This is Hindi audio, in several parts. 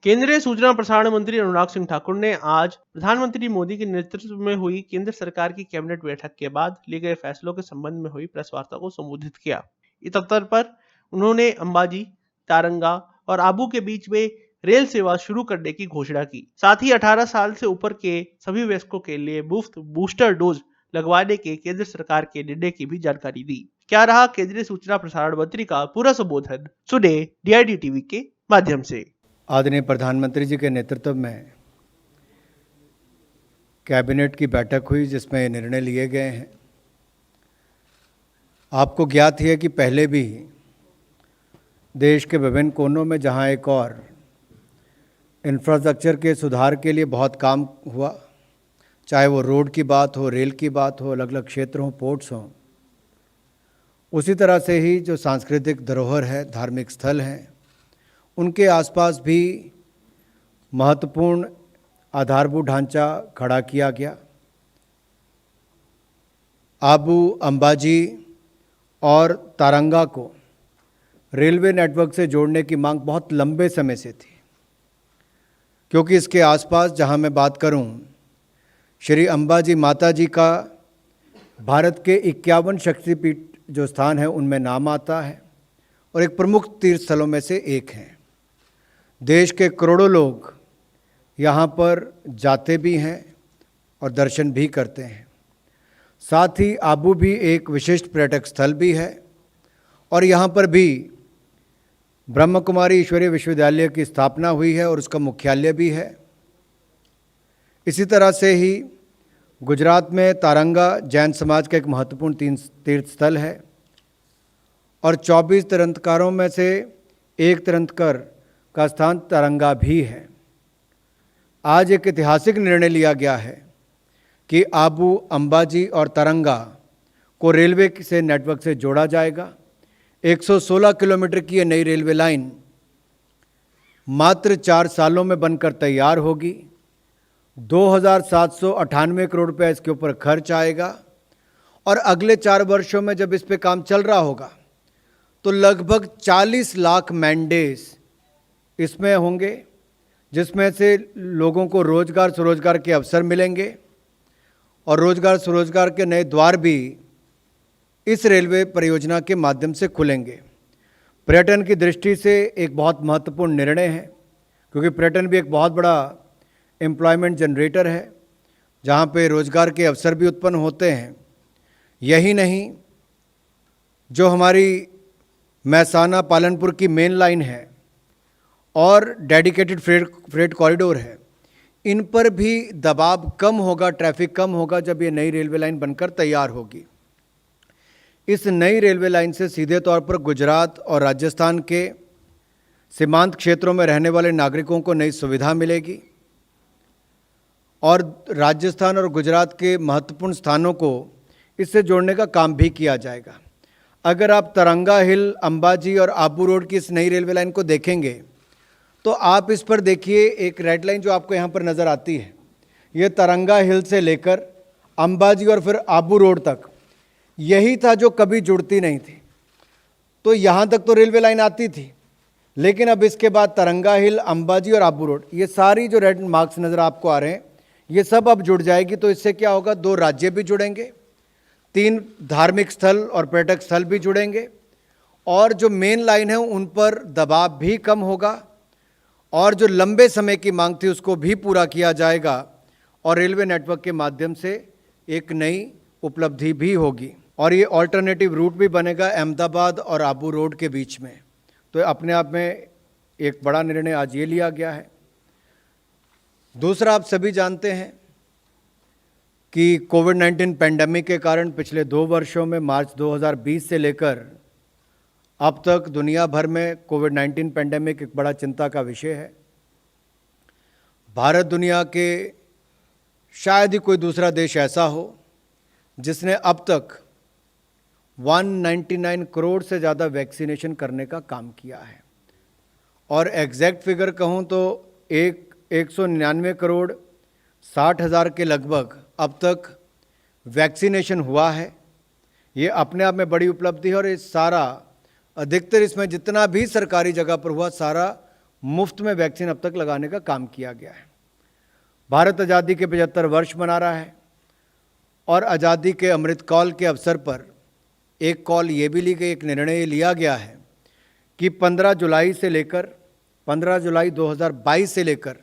केंद्रीय सूचना और प्रसारण मंत्री अनुराग सिंह ठाकुर ने आज प्रधानमंत्री मोदी के नेतृत्व में हुई केंद्र सरकार की कैबिनेट बैठक के बाद लिए गए फैसलों के संबंध में हुई प्रेस वार्ता को संबोधित किया। इस अवसर पर उन्होंने अंबाजी, तारंगा और आबू के बीच में रेल सेवा शुरू करने की घोषणा की। साथ ही 18 साल से ऊपर के सभी वयस्कों के लिए मुफ्त बूस्टर डोज लगवाने के केंद्र सरकार के निर्णय की भी जानकारी दी। क्या रहा केंद्रीय सूचना प्रसारण मंत्री का पूरा संबोधन, सुने DID टीवी के माध्यम से। आदरणीय प्रधानमंत्री जी के नेतृत्व में कैबिनेट की बैठक हुई जिसमें निर्णय लिए गए हैं। आपको ज्ञात ही है कि पहले भी देश के विभिन्न कोनों में जहां एक और इंफ्रास्ट्रक्चर के सुधार के लिए बहुत काम हुआ, चाहे वो रोड की बात हो, रेल की बात हो, अलग अलग क्षेत्र हों, पोर्ट्स हों, उसी तरह से ही जो सांस्कृतिक धरोहर है, धार्मिक स्थल हैं, उनके आसपास भी महत्वपूर्ण आधारभूत ढांचा खड़ा किया गया। आबू, अंबाजी और तारंगा को रेलवे नेटवर्क से जोड़ने की मांग बहुत लंबे समय से थी, क्योंकि इसके आसपास जहां मैं बात करूं, श्री अंबाजी माता जी का भारत के 51 शक्तिपीठ जो स्थान है उनमें नाम आता है और एक प्रमुख तीर्थ स्थलों में से एक है। देश के करोड़ों लोग यहाँ पर जाते भी हैं और दर्शन भी करते हैं। साथ ही आबू भी एक विशिष्ट पर्यटक स्थल भी है और यहाँ पर भी ब्रह्म कुमारी ईश्वरीय विश्वविद्यालय की स्थापना हुई है और उसका मुख्यालय भी है। इसी तरह से ही गुजरात में तारंगा जैन समाज का एक महत्वपूर्ण तीर्थ स्थल है और 24 तीर्थंकरों में से एक तीर्थंकर का स्थान तारंगा भी है। आज एक ऐतिहासिक निर्णय लिया गया है कि आबू, अंबाजी और तारंगा को रेलवे से नेटवर्क से जोड़ा जाएगा। 116 किलोमीटर की ये नई रेलवे लाइन मात्र 4 सालों में बनकर तैयार होगी। 2,798 करोड़ रुपये इसके ऊपर खर्च आएगा और अगले 4 वर्षों में जब इस पे काम चल रहा होगा तो लगभग 40 लाख मैंडेज इसमें होंगे, जिसमें से लोगों को रोजगार स्वरोजगार के अवसर मिलेंगे और रोजगार स्वरोजगार के नए द्वार भी इस रेलवे परियोजना के माध्यम से खुलेंगे। पर्यटन की दृष्टि से एक बहुत महत्वपूर्ण निर्णय है, क्योंकि पर्यटन भी एक बहुत बड़ा एम्प्लॉयमेंट जनरेटर है, जहाँ पे रोजगार के अवसर भी उत्पन्न होते हैं। यही नहीं, जो हमारी महसाना पालनपुर की मेन लाइन है और डेडिकेटेड फ्रेट कॉरिडोर है, इन पर भी दबाव कम होगा, ट्रैफिक कम होगा जब ये नई रेलवे लाइन बनकर तैयार होगी। इस नई रेलवे लाइन से सीधे तौर पर गुजरात और राजस्थान के सीमांत क्षेत्रों में रहने वाले नागरिकों को नई सुविधा मिलेगी और राजस्थान और गुजरात के महत्वपूर्ण स्थानों को इससे जोड़ने का काम भी किया जाएगा। अगर आप तारंगा हिल, अंबाजी और आबू रोड की इस नई रेलवे लाइन को देखेंगे तो आप इस पर देखिए, एक रेड लाइन जो आपको यहाँ पर नज़र आती है, ये तारंगा हिल से लेकर अंबाजी और फिर आबू रोड तक यही था जो कभी जुड़ती नहीं थी। तो यहाँ तक तो रेलवे लाइन आती थी, लेकिन अब इसके बाद तारंगा हिल, अंबाजी और आबू रोड, ये सारी जो रेड मार्क्स नज़र आपको आ रहे हैं, ये सब अब जुड़ जाएगी। तो इससे क्या होगा, 2 राज्य भी जुड़ेंगे, 3 धार्मिक स्थल और पर्यटक स्थल भी जुड़ेंगे और जो मेन लाइन है उन पर दबाव भी कम होगा और जो लंबे समय की मांग थी उसको भी पूरा किया जाएगा और रेलवे नेटवर्क के माध्यम से एक नई उपलब्धि भी होगी और ये ऑल्टरनेटिव रूट भी बनेगा अहमदाबाद और आबू रोड के बीच में। तो अपने आप में एक बड़ा निर्णय आज ये लिया गया है। दूसरा, आप सभी जानते हैं कि कोविड-19 पेंडेमिक के कारण पिछले 2 वर्षों में मार्च 2020 से लेकर अब तक दुनिया भर में कोविड-19 पेंडेमिक एक बड़ा चिंता का विषय है। भारत दुनिया के शायद ही कोई दूसरा देश ऐसा हो जिसने अब तक 199 करोड़ से ज़्यादा वैक्सीनेशन करने का काम किया है और एग्जैक्ट फिगर कहूँ तो 199 करोड़ 60 हज़ार के लगभग अब तक वैक्सीनेशन हुआ है। ये अपने आप में बड़ी उपलब्धि है और ये सारा अधिकतर इसमें जितना भी सरकारी जगह पर हुआ सारा मुफ्त में वैक्सीन अब तक लगाने का काम किया गया है। भारत आज़ादी के 75 वर्ष मना रहा है और आज़ादी के अमृत काल के अवसर पर एक कॉल ये भी ली गई, एक निर्णय लिया गया है कि 15 जुलाई 2022 से लेकर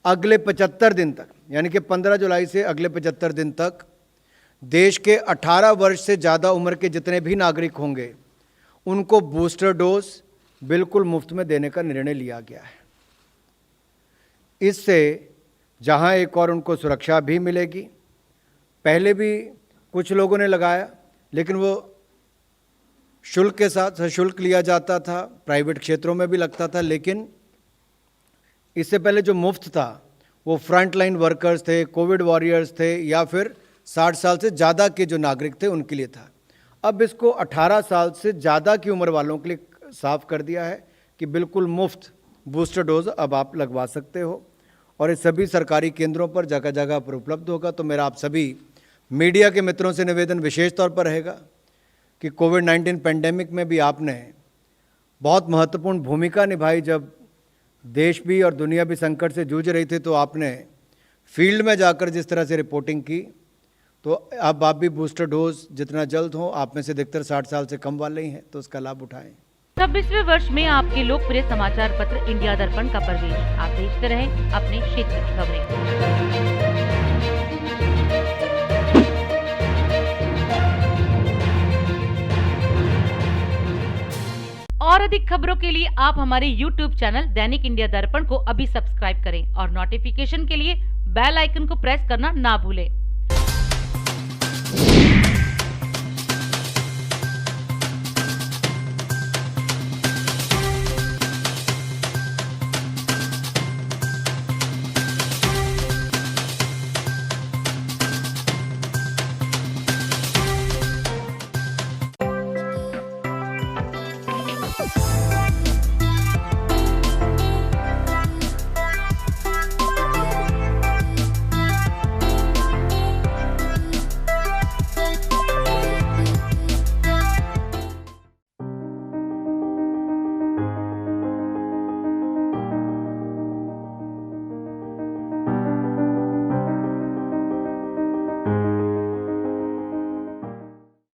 अगले 75 दिन तक, यानी कि 15 जुलाई से अगले 75 दिन तक देश के 18 वर्ष से ज़्यादा उम्र के जितने भी नागरिक होंगे उनको बूस्टर डोज बिल्कुल मुफ्त में देने का निर्णय लिया गया है। इससे जहां एक और उनको सुरक्षा भी मिलेगी, पहले भी कुछ लोगों ने लगाया लेकिन वो शुल्क के साथ सशुल्क लिया जाता था, प्राइवेट क्षेत्रों में भी लगता था, लेकिन इससे पहले जो मुफ्त था वो फ्रंट लाइन वर्कर्स थे, कोविड वॉरियर्स थे या फिर 60 साल से ज़्यादा के जो नागरिक थे उनके लिए था। अब इसको 18 साल से ज़्यादा की उम्र वालों के लिए साफ कर दिया है कि बिल्कुल मुफ्त बूस्टर डोज अब आप लगवा सकते हो और ये सभी सरकारी केंद्रों पर जगह जगह पर उपलब्ध होगा। तो मेरा आप सभी मीडिया के मित्रों से निवेदन विशेष तौर पर रहेगा कि कोविड-19 पेंडेमिक में भी आपने बहुत महत्वपूर्ण भूमिका निभाई। जब देश भी और दुनिया भी संकट से जूझ रही थी तो आपने फील्ड में जाकर जिस तरह से रिपोर्टिंग की, तो अब आप भी बूस्टर डोज जितना जल्द हो, आप में से अधिकतर 60 साल से कम वाले ही हैं, तो उसका लाभ उठाएं। 26वें वर्ष में आपके लोकप्रिय समाचार पत्र इंडिया दर्पण का प्रवेश। आप देखते रहें अपने क्षेत्र की खबरें। और अधिक खबरों के लिए आप हमारे YouTube चैनल दैनिक इंडिया दर्पण को अभी सब्सक्राइब करें और नोटिफिकेशन के लिए बेल आइकन को प्रेस करना ना भूलें।